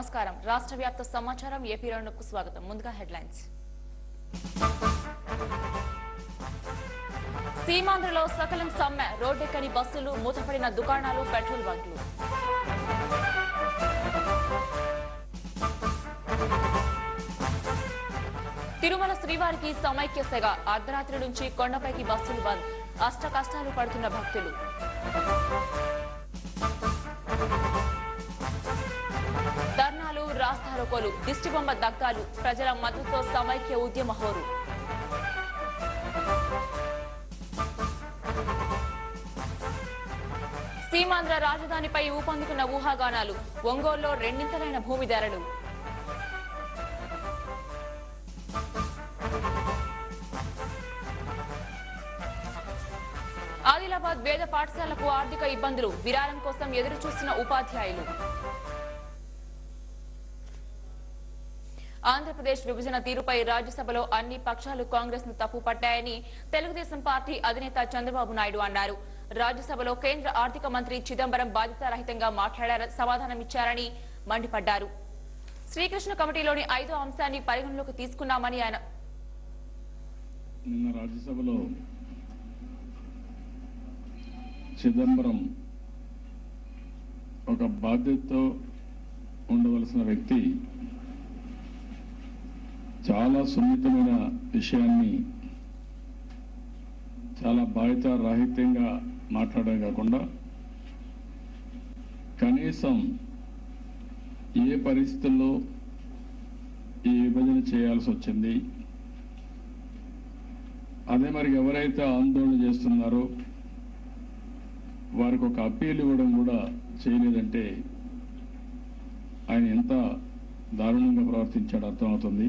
నమస్కారం. రాష్ట్ర వ్యాప్త సమాచారం ఏపీ రౌండప్కు స్వాగతం. ముందుగా హెడ్లైన్స్. సీమాంధ్రలో సకలం సమ్మె, రోడ్డెక్కని బస్సులు, మూతపడిన దుకాణాలు, పెట్రోల్ బంకులు. తిరుమల శ్రీవారికి సమైక్య సెగ, అర్ధరాత్రి నుంచి కొండపైకి బస్సులు బంద్, అష్ట కష్టాలు పడుతున్న భక్తులు. ధర్నాలు, రాస్తారోకోలు, దిష్టిబొమ్మ దగ్గాలు, ప్రజల మద్దతుతో సమైక్య ఉద్యమ హోరు. సీమాంధ్ర రాజధానిపై ఊపందుకున్న ఊహాగానాలు, ఒంగోలులో రెండింతలైన భూమి ధరలు. ఆదిలాబాద్ వేద పాఠశాలకు ఆర్థిక ఇబ్బందులు, విరాళం కోసం ఎదురు చూస్తున్న ఉపాధ్యాయులు. ఆంధ్రప్రదేశ్ విభజన తీరుపై రాజ్యసభలో అన్ని పక్షాలు కాంగ్రెస్ ను తప్పుపట్టాయని తెలుగుదేశం పార్టీ అధినేత చంద్రబాబు నాయుడు అన్నారు. రాజ్యసభలో కేంద్ర ఆర్థిక మంత్రి చిదంబరం బాధ్యతారహితంగా సమాధానమిచ్చారని మండిపడ్డారు. శ్రీకృష్ణ కమిటీలోని 5వ అంశాన్ని పరిగణలోకి తీసుకున్నామని ఆయన నిన్న రాజ్యసభలో చిదంబరం ఒక బాధ్యతతో ఉండవలసిన వ్యక్తి చాలా సున్నితమైన విషయాన్ని చాలా బాధ్యతారాహిత్యంగా మాట్లాడడం కాకుండా కనీసం ఏ పరిస్థితుల్లో ఈ విభజన చేయాల్సి వచ్చింది, అదే మరి ఎవరైతే ఆందోళన చేస్తున్నారో వారికి ఒక అప్పీల్ ఇవ్వడం కూడా చేయలేదంటే ఆయన ఎంత దారుణంగా ప్రవర్తించాడో అర్థమవుతుంది.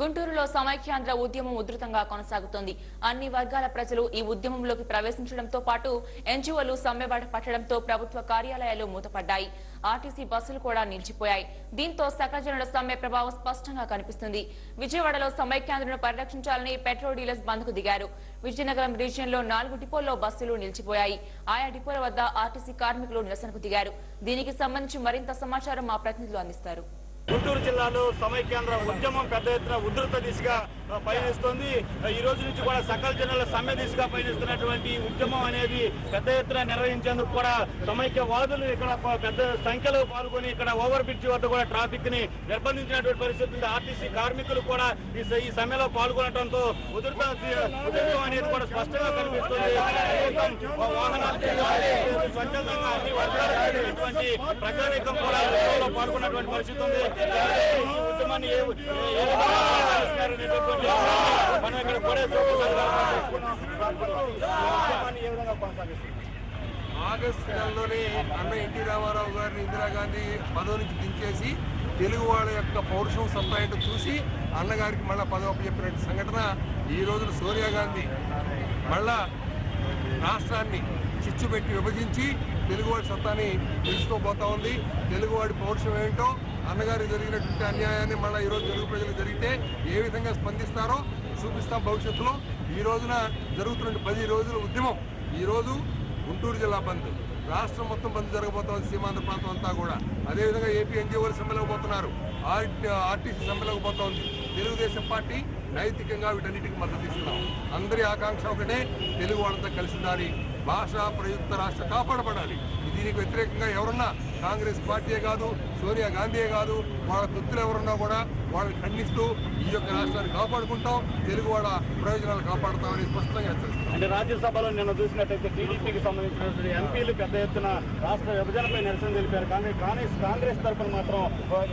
గుంటూరులో సమైక్యాంధ్ర ఉద్యమం ఉధృతంగా కొనసాగుతోంది. అన్ని వర్గాల ప్రజలు ఈ ఉద్యమంలోకి ప్రవేశించడంతో పాటు ఎన్జీఓలు సమ్మెబాట పట్టడంతో ప్రభుత్వ కార్యాలయాలు మూతపడ్డాయి. ఆర్టీసీ బస్సులు కూడా నిలిచిపోయాయి. దీంతో సకల జనుల సమ్మె ప్రభావం స్పష్టంగా కనిపిస్తుంది. విజయవాడలో సమైక్యాంధ్రను పరిరక్షించాలని పెట్రోల్ డీలర్స్ బంద్కు దిగారు. విజయనగరం రీజియన్ లో 4 డిపోల్లో బస్సులు నిలిచిపోయాయి. ఆయా డిపోల వద్ద ఆర్టీసీ కార్మికులు నిరసనకు దిగారు. దీనికి సంబంధించి మరింత సమాచారం మా ప్రతినిధులు అందిస్తారు. గుంటూరు జిల్లాలో సమైక్యాంధ్ర ఉద్యమం పెద్ద ఎత్తున ఉధృత దిశగా పయనిస్తోంది. ఈ రోజు నుంచి కూడా సకల జనుల సమ్మె దిశగా పయనిస్తున్నటువంటి ఉద్యమం అనేది పెద్ద ఎత్తున నిర్వహించేందుకు కూడా సమైక్యవాదులు ఇక్కడ పెద్ద సంఖ్యలో పాల్గొని ఇక్కడ ఓవర్ బ్రిడ్జ్ వద్ద కూడా ట్రాఫిక్ ని నిర్బంధించినటువంటి పరిస్థితి ఉంది. ఆర్టీసీ కార్మికులు కూడా ఈ సమ్మెలో పాల్గొనడంతో ఉధృత ఉద్యమం అనేది కూడా స్పష్టంగా కనిపిస్తుంది. స్వచ్ఛందంగా అన్ని వర్గాలైనటువంటి ప్రజానీకం కూడా ఉద్యమంలో పాల్గొన్నటువంటి పరిస్థితి ఉంది. ఉద్యమాన్ని మనం ఇక్కడ కూడా ఆగస్టు నెలలోనే అన్న ఎన్టీ రామారావు గారిని ఇందిరాగాంధీ పదవి నుంచి దించేసి తెలుగు వాళ్ళ యొక్క పౌరుషం సత్తా ఏంటో చూసి అన్నగారికి మళ్ళా పదవి చెప్పినట్టు సంఘటన ఈ రోజున సోనియా గాంధీ మళ్ళా రాష్ట్రాన్ని చిచ్చు పెట్టి విభజించి తెలుగువాడి సత్తాని తెలుసుకోబోతా ఉంది. తెలుగువాడి పౌరుషం ఏంటో, అన్నగారికి జరిగినటువంటి అన్యాయాన్ని మళ్ళీ ఈరోజు తెలుగు ప్రజలకు జరిగితే ఏ విధంగా స్పందిస్తారో చూపిస్తాం భవిష్యత్తులో. ఈ రోజున జరుగుతున్న 10 రోజుల ఉద్యమం ఈరోజు గుంటూరు జిల్లా బంద్, రాష్ట్రం మొత్తం బంద్ జరగబోతోంది, సీమాంధ్ర ప్రాంతం అంతా కూడా. అదేవిధంగా ఏపీ ఎన్జీఓలు సమ్మెలోకి పోతున్నారు, ఆర్టీసీ సమ్మెలోకి పోతోంది. తెలుగుదేశం పార్టీ నైతికంగా వీటన్నిటికీ మద్దతు ఇస్తున్నాం. అందరి ఆకాంక్ష ఒకటే, తెలుగు వాళ్ళంతా కలిసి ఉండాలి, భాషా ప్రయుక్త రాష్ట్ర కాపాడబడాలి. దీనికి వ్యతిరేకంగా ఎవరున్నా కాంగ్రెస్ పార్టీయే కాదు, సోనియా గాంధీయే కాదు, వాళ్ళ తొత్తులు ఎవరున్నా కూడా వాళ్ళని ఖండిస్తూ ఈ యొక్క రాష్ట్రాన్ని కాపాడుకుంటాం, తెలుగు వాళ్ళ ప్రయోజనాలు కాపాడుతామని స్పష్టంగా హెచ్చరిస్తాం. అంటే రాజ్యసభలో నిన్న చూసినట్టయితే టీడీపీకి సంబంధించినటువంటి ఎంపీలు పెద్ద ఎత్తున రాష్ట్ర విభజనపై నిరసన తెలిపారు. కానీ కాంగ్రెస్ తరఫున మాత్రం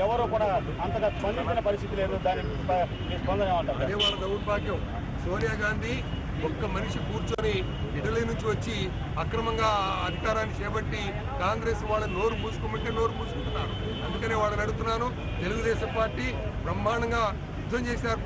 ఎవరో కూడా అంతగా స్పందించిన పరిస్థితి లేదు. దానికి స్పందన ఏమంటారు? అదే వాళ్ళ దౌర్భాగ్యం. సోనియా గాంధీ ఒక్క మనిషి కూర్చొని ఇటలీ నుంచి వచ్చి అక్రమంగా అధికారాన్ని చేపట్టి కాంగ్రెస్ వాళ్ళని నోరు మూసుకోమంటే నోరు మూసుకుంటున్నారు. అందుకనే వాళ్ళని అడుగుతున్నాను, తెలుగుదేశం పార్టీ బ్రహ్మాండంగా యుద్ధం చేశారు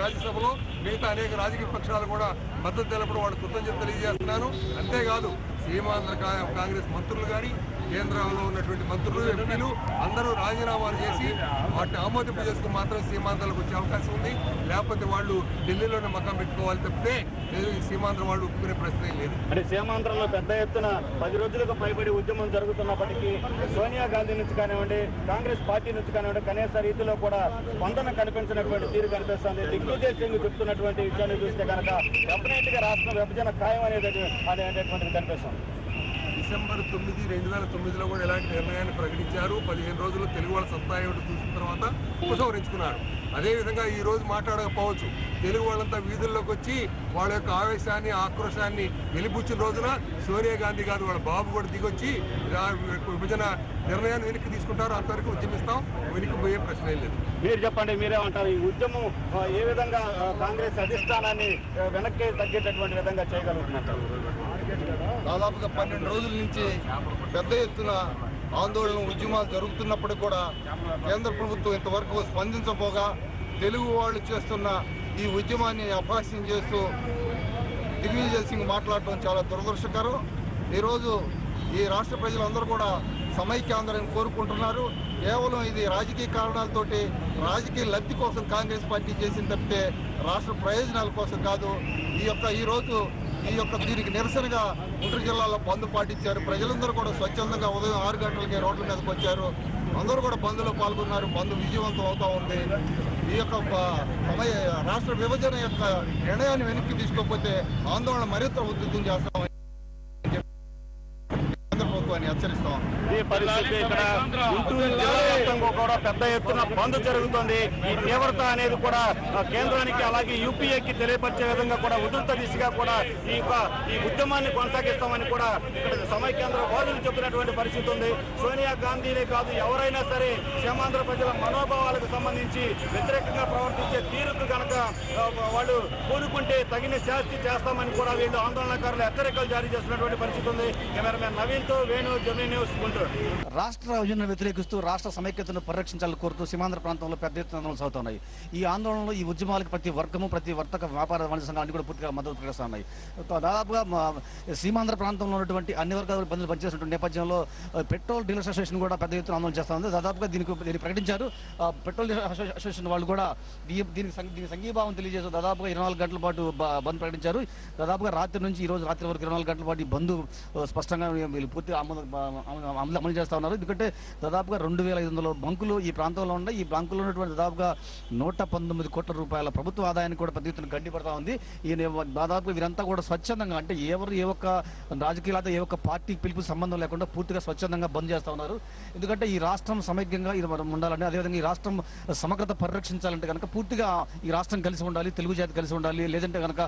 రాజ్యసభలో, మిగతా అనేక రాజకీయ పక్షాలు కూడా మద్దతు తెలపడం వాళ్ళు కృతజ్ఞత తెలియజేస్తున్నాను. అంతేకాదు సీమాంధ్ర కాంగ్రెస్ మంత్రులు కానీ కేంద్రంలో ఉన్నటువంటి మంత్రులు ఎంపీలు అందరూ రాజీనామాలు చేసి వాటిని ఆమోదింపు చేసుకుని మాత్రం సీమాంధ్రాలకు వచ్చే అవకాశం ఉంది. లేకపోతే వాళ్ళు ఢిల్లీలోనే మకాం పెట్టుకోవాలి తప్పితే ఈ సీమాంధ్ర వాళ్ళు ఒప్పుకునే ప్రశ్నే లేదు. అంటే సీమాంధ్రంలో పెద్ద ఎత్తున 10 రోజులకు పైబడి ఉద్యమం జరుగుతున్నప్పటికీ సోనియా గాంధీ నుంచి కానివ్వండి, కాంగ్రెస్ పార్టీ నుంచి కానివ్వండి, కనీస రీతిలో కూడా స్పందన కనిపించినటువంటి తీరు కనిపిస్తుంది. దిగ్విజయ్ సింగ్ చెప్తున్నటువంటి విషయాన్ని చూస్తే కనుక డెఫినెట్ గా రాష్ట్ర విభజన ఖాయం అనేటువంటిది కనిపిస్తుంది. డిసెంబర్ 9, 2009లో కూడా ఇలాంటి నిర్ణయాన్ని ప్రకటించారు. 15 రోజుల్లో తెలుగు వాళ్ళ సత్తా ఏమిటో చూసిన తర్వాత ఉపసంహరించుకున్నారు. అదేవిధంగా ఈ రోజు మాట్లాడకపోవచ్చు. తెలుగు వాళ్ళంతా వీధుల్లోకి వచ్చి వాళ్ళ యొక్క ఆవేశాన్ని, ఆక్రోశాన్ని వెలిబుచ్చిన రోజున సోనియా గాంధీ గారు వాళ్ళ బాబు కూడా దిగొచ్చి విభజన నిర్ణయాన్ని వెనక్కి తీసుకుంటారు. అంతవరకు ఉద్యమిస్తాం, వెనక్కి పోయే ప్రశ్నే లేదు. మీరు చెప్పండి, మీరేమంటారు? ఈ ఉద్యమం ఏ విధంగా కాంగ్రెస్ అధిష్టానాన్ని వెనక్కి తగ్గేటటువంటి విధంగా చేయగలుగుతున్నారు? దాదాపుగా 12 రోజుల నుంచి పెద్ద ఎత్తున ఆందోళన ఉద్యమాలు జరుగుతున్నప్పుడు కూడా కేంద్ర ప్రభుత్వం ఇంతవరకు స్పందించబోగా తెలుగు వాళ్ళు చేస్తున్న ఈ ఉద్యమాన్ని అపహాస్యం చేస్తూ దిగ్విజయ్ సింగ్ మాట్లాడటం చాలా దురదృష్టకరం. ఈరోజు ఈ రాష్ట్ర ప్రజలందరూ కూడా సమైక్యాంధ్రాన్ని కోరుకుంటున్నారు. కేవలం ఇది రాజకీయ కారణాలతోటి రాజకీయ లబ్ధి కోసం కాంగ్రెస్ పార్టీ చేసింది తప్పితే రాష్ట్ర ప్రయోజనాల కోసం కాదు. ఈ యొక్క దీనికి నిరసనగా గుంటూరు జిల్లాలో బంద్ పాటించారు. ప్రజలందరూ కూడా స్వచ్ఛందంగా ఉదయం 6 గంటలకి రోడ్ల మీదకి వచ్చారు. అందరూ కూడా బంద్లో పాల్గొన్నారు. బంద్ విజయవంతం అవుతూ ఉంది. ఈ యొక్క రాష్ట్ర విభజన యొక్క నిర్ణయాన్ని వెనక్కి తీసుకోకపోతే ఆందోళన మరింత ఉధృతం చేస్తామని కేంద్ర ప్రభుత్వాన్ని హెచ్చరిస్తాం. ఈ పరిస్థితి ఇక్కడ గుంటూరు జిల్లా వ్యాప్తంగా కూడా పెద్ద ఎత్తున బంద్ జరుగుతుంది. ఈ తీవ్రత అనేది కూడా కేంద్రానికి అలాగే యూపీఏకి తెలియపరిచే విధంగా కూడా ఉధృత దిశగా కూడా ఈ ఉద్యమాన్ని కొనసాగిస్తామని కూడా ఇక్కడ సమైక్యాంధ్ర వాదులు చెబుతున్నటువంటి పరిస్థితి ఉంది. సోనియా గాంధీనే కాదు, ఎవరైనా సరే సీమాంధ్ర ప్రజల మనోభావాలకు సంబంధించి వ్యతిరేకంగా ప్రవర్తించే తీరుకు కనుక వాళ్ళు కోరుకుంటే తగిన శాస్తి చేస్తామని కూడా వీళ్ళు ఆందోళనకారులు హెచ్చరికలు జారీ చేస్తున్నటువంటి పరిస్థితి ఉంది. కెమెరామెన్ నవీన్తో వేణు, జెమినీ న్యూస్, గుంటూరు. రాష్ట్ర విభజనను వ్యతిరేకిస్తూ రాష్ట్ర సమైక్యతను పరిరక్షించాలని కోరుతూ సీమాంధ్ర ప్రాంతంలో పెద్ద ఎత్తున ఆందోళనలు సాగుతున్నాయి. ఈ ఆందోళనలో ఈ ఉద్యమాలకు ప్రతి వర్గము, ప్రతి వర్తక వ్యాపార వాణిజ్య సంఘాలు కూడా పూర్తిగా మద్దతు ప్రకటిస్తున్నాయి. దాదాపుగా సీమాంధ్ర ప్రాంతంలో ఉన్నటువంటి అన్ని వర్గాల బంధువులు పనిచేసినటువంటి నేపథ్యంలో పెట్రోల్ డీలర్స్ అసోసియేషన్ కూడా పెద్ద ఎత్తున ఆందోళన చేస్తా ఉంది. దాదాపుగా దీన్ని ప్రకటించారు. పెట్రోల్ డీలర్స్ అసోసియేషన్ వాళ్ళు కూడా దీనికి సంఘీభావం తెలియజేస్తూ దాదాపుగా 24 గంటల పాటు బంద్ ప్రకటించారు. దాదాపుగా రాత్రి నుంచి ఈ రోజు రాత్రి వరకు 24 గంటల పాటు ఈ బంద్ స్పష్టంగా వీళ్ళు పూర్తిగా అమలు చేస్తా ఉన్నారు. ఎందుకంటే దాదాపుగా 2500 బంకులు ఈ ప్రాంతంలో ఉన్నాయి. ఈ బ్యాంకులో ఉన్నటువంటి దాదాపుగా 119 కోట్ల రూపాయల ప్రభుత్వ ఆదాయాన్ని కూడా పెద్ద ఎత్తున గడ్డిపడతా ఉంది. దాదాపుగా వీరంతా కూడా స్వచ్ఛందంగా, అంటే ఏ ఒక్క రాజకీయాలతో ఏ ఒక్క పార్టీ పిలుపు సంబంధం లేకుండా పూర్తిగా స్వచ్ఛందంగా బంద్ చేస్తా ఉన్నారు. ఎందుకంటే ఈ రాష్ట్రం సమైక్యంగా ఇది ఉండాలంటే, అదేవిధంగా ఈ రాష్ట్రం సమగ్రత పరిరక్షించాలంటే కనుక పూర్తిగా ఈ రాష్ట్రం కలిసి ఉండాలి, తెలుగు జాతి కలిసి ఉండాలి. లేదంటే కనుక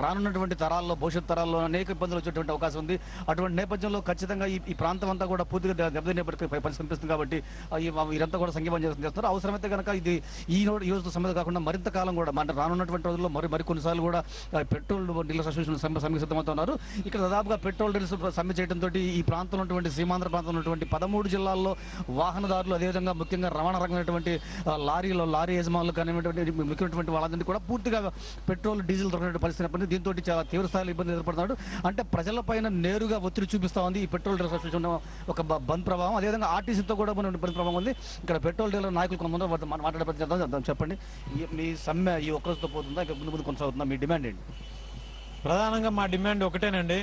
రానున్నటువంటి తరాల్లో, భవిష్యత్ తరాల్లో అనేక ఇబ్బందులు వచ్చేటువంటి అవకాశం ఉంది. అటువంటి నేపథ్యంలో ఖచ్చితంగా ఈ ప్రాంతం అంతా కూడా పూర్తిగా దెబ్బతినేపటికి పరిస్థితి కాబట్టి వీరంతా కూడా సంఘీభావం చేస్తున్నారు. అవసరమైతే కనుక ఇది ఈ రోజు సమస్య కాకుండా మరింత కాలం కూడా అంటే రానున్నటువంటి రోజుల్లో మరి కొన్నిసార్లు కూడా పెట్రోల్ డీలర్స్ అసోసియేషన్ సమ్మె సిద్ధమవుతున్నారు. ఇక్కడ దాదాపుగా పెట్రోల్ డీలర్స్ సమ్మె చేయడంతో ఈ ప్రాంతంలో ఉన్నటువంటి సీమాంధ్ర ప్రాంతంలో ఉన్నటువంటి 13 జిల్లాల్లో వాహనదారులు, అదేవిధంగా ముఖ్యంగా రవాణా రంగమైనటువంటి లారీ యజమానులు కానివ్వండి, ముఖ్యమైనటువంటి వాళ్ళందరినీ కూడా పూర్తిగా పెట్రోల్, డీజిల్ దొరికిన పరిస్థితి. దీంతో చాలా తీవ్ర స్థాయిలో ఇబ్బంది ఎదుర్కొంటున్నాడు. అంటే ప్రజలపైన నేరుగా ఒత్తిడి చూపిస్తా ఉంది ఈ పెట్రోల్ డీలర్స్ అసోసియేషన్ ఒక బంద్ ప్రభావం. అదేవిధంగా ఆర్టీసీతో కూడా బంద్ ప్రభావం ఉంది. ఇక్కడ పెట్రోల్ డీలర్ నాయకులు కొంతమంది మాట్లాడే ప్రయత్నం చెప్పండి. మీ సమ్మె ఈ ఒక్కరోజుతో పోతుందా, ఇంకా ముందు కొనసాగుతుందా? మీ డిమాండ్ ఏంటి? ప్రధానంగా మా డిమాండ్ ఒకటేనండి.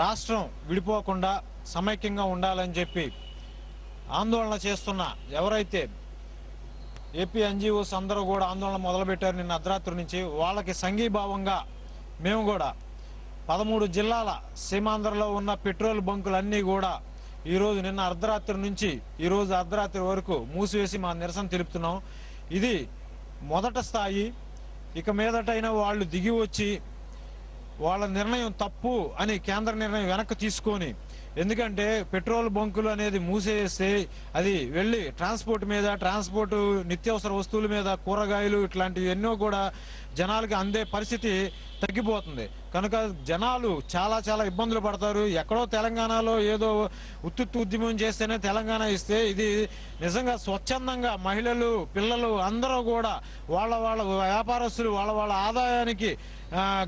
రాష్ట్రం విడిపోకుండా సమైక్యంగా ఉండాలని చెప్పి ఆందోళన చేస్తున్న ఎవరైతే ఏపీ ఎన్జిఓస్ అందరూ కూడా ఆందోళన మొదలుపెట్టారు నిన్న అర్ధరాత్రి నుంచి, వాళ్ళకి సంఘీభావంగా మేము కూడా 13 జిల్లాల సీమాంధ్రలో ఉన్న పెట్రోల్ బంకులన్నీ కూడా ఈరోజు నిన్న అర్ధరాత్రి నుంచి ఈరోజు అర్ధరాత్రి వరకు మూసివేసి మా నిరసన తెలుపుతున్నాం. ఇది మొదట స్థాయి. ఇక మీదటైనా వాళ్ళు దిగి వచ్చి వాళ్ళ నిర్ణయం తప్పు అని కేంద్ర నిర్ణయం వెనక్కి తీసుకొని, ఎందుకంటే పెట్రోల్ బంకులు అనేది మూసేస్తే అది వెళ్ళి ట్రాన్స్పోర్ట్ నిత్యావసర వస్తువుల మీద, కూరగాయలు ఇట్లాంటివి ఎన్నో కూడా జనాలకి అందే పరిస్థితి తగ్గిపోతుంది. కనుక జనాలు చాలా చాలా ఇబ్బందులు పడతారు. ఎక్కడో తెలంగాణలో ఏదో ఉత్తుత్తు ఉద్యమం చేస్తేనే తెలంగాణ ఇస్తే, ఇది నిజంగా స్వచ్ఛందంగా మహిళలు, పిల్లలు అందరూ కూడా వాళ్ళ వ్యాపారస్తులు వాళ్ళ ఆదాయానికి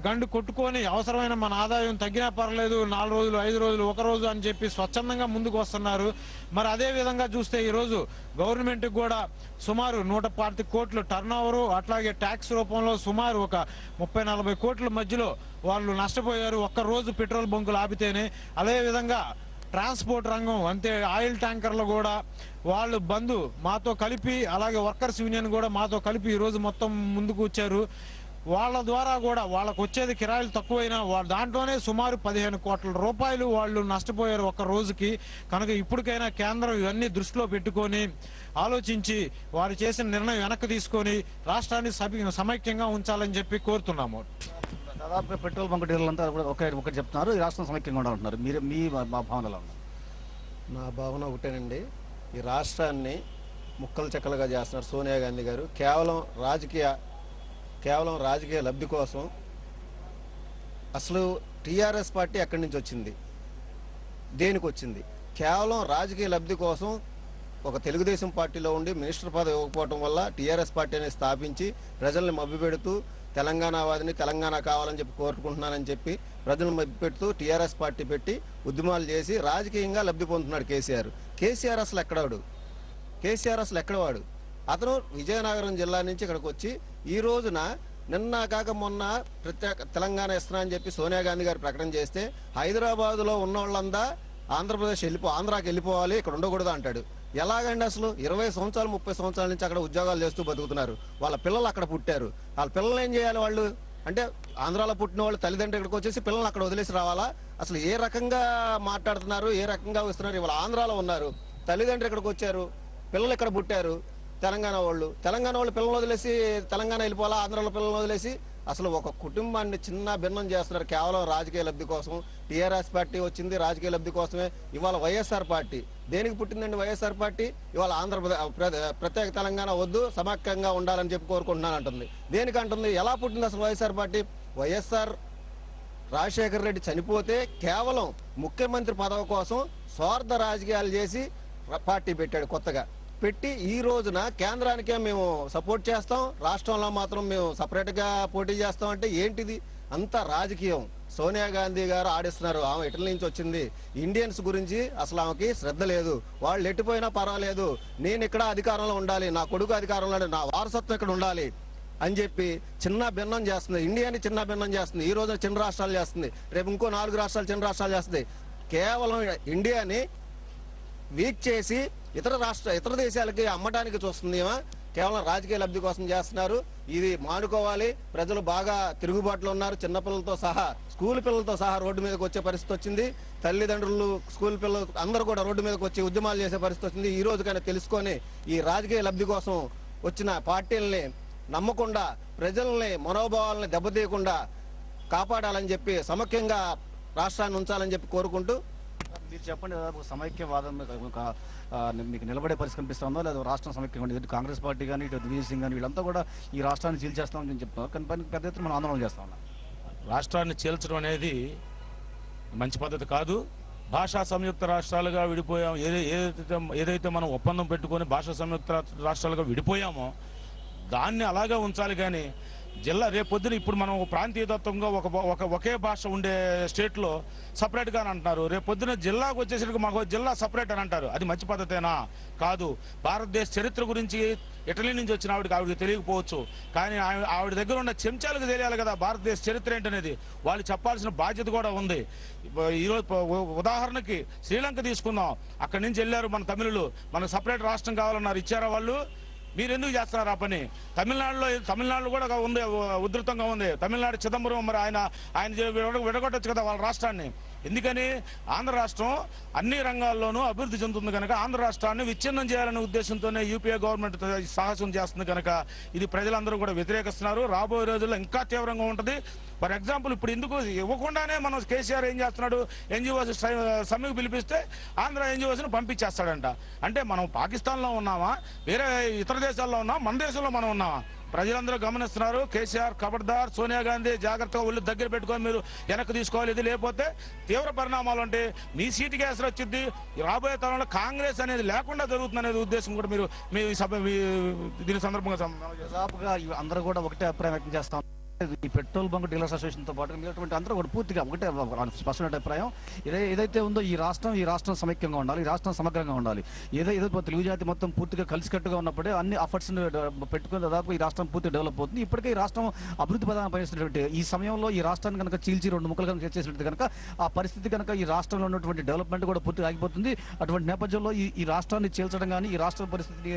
గండు కొట్టుకొని అవసరమైన మన ఆదాయం తగ్గినా పర్లేదు 4 రోజులు 5 రోజులు 1 రోజు అని చెప్పి స్వచ్ఛందంగా ముందుకు వస్తున్నారు. మరి అదే విధంగా చూస్తే ఈరోజు గవర్నమెంట్కి కూడా సుమారు 125 కోట్ల టర్న్ ఓవరు, అట్లాగే ట్యాక్స్ రూపంలో సుమారు ఒక 30-40 కోట్ల మధ్యలో వాళ్ళు నష్టపోయారు ఒక్క రోజు పెట్రోల్ బంకులు ఆపితేనే. అదేవిధంగా ట్రాన్స్పోర్ట్ రంగం అంతే, ఆయిల్ ట్యాంకర్లు కూడా వాళ్ళు బంద్ మాతో కలిపి, అలాగే వర్కర్స్ యూనియన్ కూడా మాతో కలిపి ఈరోజు మొత్తం ముందుకు వచ్చారు. వాళ్ళ ద్వారా కూడా వాళ్ళకు వచ్చేది కిరాయిలు తక్కువైనా దాంట్లోనే సుమారు 15 కోట్ల రూపాయలు వాళ్ళు నష్టపోయారు ఒక్క రోజుకి. కనుక ఇప్పటికైనా కేంద్రం ఇవన్నీ దృష్టిలో పెట్టుకొని ఆలోచించి వారు చేసిన నిర్ణయం వెనక్కి తీసుకొని రాష్ట్రాన్ని సమైక్యంగా ఉంచాలని చెప్పి కోరుతున్నాము. దాదాపుగా పెట్రోల్ బంక్ డీలర్లంతా కూడా ఒకటి చెప్తున్నారు, ఈ రాష్ట్రం సమైక్యంగా ఉండాలంటున్నారు. మీ భావన ఎలా ఉన్నారు? నా భావన ఒకటేనండి, ఈ రాష్ట్రాన్ని ముక్కలు చెక్కలుగా చేస్తున్నారు సోనియా గాంధీ గారు. కేవలం రాజకీయ లబ్ధి కోసం. అసలు టీఆర్ఎస్ పార్టీ ఎక్కడి నుంచి వచ్చింది, దేనికి వచ్చింది? కేవలం రాజకీయ లబ్ధి కోసం ఒక తెలుగుదేశం పార్టీలో ఉండి మినిస్టర్ పదవి ఇవ్వకపోవడం వల్ల టీఆర్ఎస్ పార్టీ అనేది స్థాపించి ప్రజల్ని మభ్యపెడుతూ తెలంగాణవాదిని తెలంగాణ కావాలని చెప్పి కోరుకుంటున్నానని చెప్పి ప్రజలను మభ్యపెడుతూ టీఆర్ఎస్ పార్టీ పెట్టి ఉద్యమాలు చేసి రాజకీయంగా లబ్ధి పొందుతున్నాడు కేసీఆర్ అసలు ఎక్కడవాడు? అతను విజయనగరం జిల్లా నుంచి ఇక్కడికి వచ్చి ఈ రోజున నిన్న కాక మొన్న ప్రత్యేక తెలంగాణ ఇస్తున్నా అని చెప్పి సోనియా గాంధీ గారు ప్రకటన చేస్తే హైదరాబాద్లో ఉన్న వాళ్ళందా ఆంధ్రాకి వెళ్ళిపోవాలి, ఇక్కడ ఉండకూడదు అంటాడు. ఎలాగండి అసలు? 20 సంవత్సరాలు 30 సంవత్సరాల నుంచి అక్కడ ఉద్యోగాలు చేస్తూ బతుకుతున్నారు. వాళ్ళ పిల్లలు అక్కడ పుట్టారు. వాళ్ళ పిల్లలు ఏం చేయాలి? వాళ్ళు అంటే ఆంధ్రాలో పుట్టిన వాళ్ళు తల్లిదండ్రులు ఇక్కడికి వచ్చేసి పిల్లల్ని అక్కడ వదిలేసి రావాలా? అసలు ఏ రకంగా మాట్లాడుతున్నారు, ఏ రకంగా వస్తున్నారు? ఇవాళ ఆంధ్రాలో ఉన్నారు, తల్లిదండ్రులు ఇక్కడికి వచ్చారు, పిల్లలు ఇక్కడ పుట్టారు. తెలంగాణ వాళ్ళు పిల్లలు వదిలేసి తెలంగాణ వెళ్ళిపోవాలా? ఆంధ్రాలో పిల్లలు వదిలేసి అసలు ఒక కుటుంబాన్ని చిన్న భిన్నం చేస్తున్నారు కేవలం రాజకీయ లబ్ధి కోసం. టీఆర్ఎస్ పార్టీ వచ్చింది రాజకీయ లబ్ధి కోసమే. ఇవాళ వైఎస్ఆర్ పార్టీ దేనికి పుట్టిందండి? వైఎస్ఆర్ పార్టీ ఇవాళ ప్రత్యేక తెలంగాణ వద్దు, సమైక్యంగా ఉండాలని చెప్పి కోరుకుంటున్నాను అంటుంది. దేనికి అంటుంది? ఎలా పుట్టింది అసలు వైఎస్ఆర్ పార్టీ? వైఎస్ఆర్ రాజశేఖర రెడ్డి చనిపోతే కేవలం ముఖ్యమంత్రి పదవి కోసం స్వార్థ రాజకీయాలు చేసి పార్టీ పెట్టాడు. కొత్తగా పెట్టి ఈ రోజున కేంద్రానికే మేము సపోర్ట్ చేస్తాం, రాష్ట్రంలో మాత్రం మేము సపరేట్గా పోటీ చేస్తాం అంటే ఏంటిది? అంతా రాజకీయం. సోనియా గాంధీ గారు ఆడిస్తున్నారు. ఆమె ఇటలీ నుంచి వచ్చింది. ఇండియన్స్ గురించి అసలు ఆమెకి శ్రద్ధ లేదు. వాళ్ళు ఎట్టిపోయినా పర్వాలేదు, నేను ఇక్కడ అధికారంలో ఉండాలి, నా కొడుకు అధికారంలో, నా వారసత్వం ఇక్కడ ఉండాలి అని చెప్పి చిన్న భిన్నం చేస్తుంది. ఇండియాని చిన్న భిన్నం చేస్తుంది. ఈ రోజున చిన్న రాష్ట్రాలు చేస్తుంది, రేపు ఇంకో 4 రాష్ట్రాలు చిన్న రాష్ట్రాలు చేస్తుంది. కేవలం ఇండియాని వీక్ చేసి ఇతర దేశాలకి అమ్మటానికి చూస్తుంది. కేవలం రాజకీయ లబ్ధి కోసం చేస్తున్నారు. ఇది మానుకోవాలి. ప్రజలు బాగా తిరుగుబాటులో ఉన్నారు. చిన్నపిల్లలతో సహా, స్కూల్ పిల్లలతో సహా రోడ్డు మీదకి వచ్చే పరిస్థితి వచ్చింది. తల్లిదండ్రులు, స్కూల్ పిల్లలు అందరూ కూడా రోడ్డు మీదకి వచ్చి ఉద్యమాలు చేసే పరిస్థితి వచ్చింది. ఈ రోజుకైనా తెలుసుకొని ఈ రాజకీయ లబ్ధి కోసం వచ్చిన పార్టీలని నమ్మకుండా ప్రజల్ని మనోభావాలని దెబ్బతీయకుండా కాపాడాలని చెప్పి సమైక్యంగా రాష్ట్రాన్ని ఉంచాలని చెప్పి కోరుకుంటూ. మీరు చెప్పండి, సమైక్యవాదం మీకు నిలబడే పరిస్థితి కనిపిస్తుందో లేదా? రాష్ట్రం సమైక్యంగా ఇటు కాంగ్రెస్ పార్టీ కానీ ఇటు దినేష్ సింగ్ కానీ వీళ్ళంతా కూడా ఈ రాష్ట్రాన్ని చీల్చేస్తామని నేను చెప్తున్నాను, కానీ పెద్ద ఎత్తున మనం ఆందోళన చేస్తా ఉన్నాం. రాష్ట్రాన్ని చీల్చడం అనేది మంచి పద్ధతి కాదు. భాషా సంయుక్త రాష్ట్రాలుగా విడిపోయాం, ఏదైతే మనం ఒప్పందం పెట్టుకొని భాషా సంయుక్త రాష్ట్రాలుగా విడిపోయామో దాన్ని అలాగే ఉంచాలి. కానీ జిల్లా రేపొద్దున ఇప్పుడు మనం ప్రాంతీయతత్వంగా ఒకే భాష ఉండే స్టేట్లో సపరేట్గా అని అంటున్నారు. రేపొద్దున జిల్లాకు వచ్చేసరికి మాకు జిల్లా సపరేట్ అని అంటారు. అది మంచి పద్ధతేనా? కాదు. భారతదేశ చరిత్ర గురించి ఇటలీ నుంచి వచ్చిన ఆవిడకి తెలియకపోవచ్చు, కానీ ఆవిడ దగ్గర ఉన్న చెంచాలకు తెలియాలి కదా భారతదేశ చరిత్ర ఏంటనేది. వాళ్ళు చెప్పాల్సిన బాధ్యత కూడా ఉంది. ఈరోజు ఉదాహరణకి శ్రీలంక తీసుకుందాం. అక్కడి నుంచి వెళ్ళారు మన తమిళులు, మనకు సపరేట్ రాష్ట్రం కావాలన్నారు. ఇచ్చారా వాళ్ళు? మీరు ఎందుకు చేస్తున్నారు ఆ పని? తమిళనాడులో కూడా ఉంది, ఉధృతంగా ఉంది. తమిళనాడు చిదంబరం మరి ఆయన విడగొట్టచ్చు కదా వాళ్ళ రాష్ట్రాన్ని. ఎందుకని? ఆంధ్ర రాష్ట్రం అన్ని రంగాల్లోనూ అభివృద్ధి చెందుతుంది కనుక ఆంధ్ర రాష్ట్రాన్ని విచ్ఛిన్నం చేయాలనే ఉద్దేశంతోనే యూపీఏ గవర్నమెంట్ సాహసం చేస్తుంది కనుక ఇది ప్రజలందరూ కూడా వ్యతిరేకిస్తున్నారు. రాబోయే రోజుల్లో ఇంకా తీవ్రంగా ఉంటుంది. ఫర్ ఎగ్జాంపుల్ ఇప్పుడు ఎందుకు ఇవ్వకుండానే మనం కేసీఆర్ ఏం చేస్తున్నాడు? ఎన్జిఓస్ సమ్మెకు పిలిపిస్తే ఆంధ్ర ఎన్జిఓస్ని పంపించేస్తాడంట. అంటే మనం పాకిస్తాన్లో ఉన్నామా, వేరే ఇతర దేశాల్లో ఉన్నామా, మన దేశంలో మనం ఉన్నామా? ప్రజలందరూ గమనిస్తున్నారు. కేసీఆర్ ఖబర్దార్, సోనియా గాంధీ జాగ్రత్తగా ఒళ్ళు దగ్గర పెట్టుకొని మీరు వెనక్కి తీసుకోవాలి. ఇది లేకపోతే తీవ్ర పరిణామాలు అంటే మీ సీటు గ్యాస్ వచ్చింది. రాబోయే తరంలో కాంగ్రెస్ అనేది లేకుండా జరుగుతుందనే ఉద్దేశం కూడా మీరు దీని సందర్భంగా అందరూ కూడా ఒకటే అభిప్రాయం వ్యక్తం చేస్తాం. ఈ పెట్రోల్ బంక్ డీలర్స్ అసోసియేషన్తో పాటు మిగిలినటువంటి అందరూ కూడా పూర్తిగా ఒకటే స్పష్టమైన అభిప్రాయం. ఏదైతే ఉందో ఈ రాష్ట్రం సమైక్యంగా ఉండాలి, ఈ రాష్ట్రం సమగ్రంగా ఉండాలి. ఏదో తెలుగు జాతి మొత్తం పూర్తిగా కలిసికట్టుగా ఉన్నప్పుడే అన్ని ఎఫర్ట్స్ పెట్టుకుని దాదాపు ఈ రాష్ట్రం పూర్తిగా డెవలప్ అవుతుంది. ఇప్పటికే ఈ రాష్ట్రం అభివృద్ధి ప్రధాన పనిచేసినటువంటి ఈ సమయంలో ఈ రాష్ట్రాన్ని కనుక చీల్చి 2 ముక్కలు కనుక చేసినట్టు కనుక ఆ పరిస్థితి కనుక ఈ రాష్ట్రంలో ఉన్నటువంటి డెవలప్మెంట్ కూడా పూర్తిగా ఆగిపోతుంది. అటువంటి నేపథ్యంలో ఈ రాష్ట్రాన్ని చీల్చడం కానీ, ఈ రాష్ట్ర పరిస్థితిని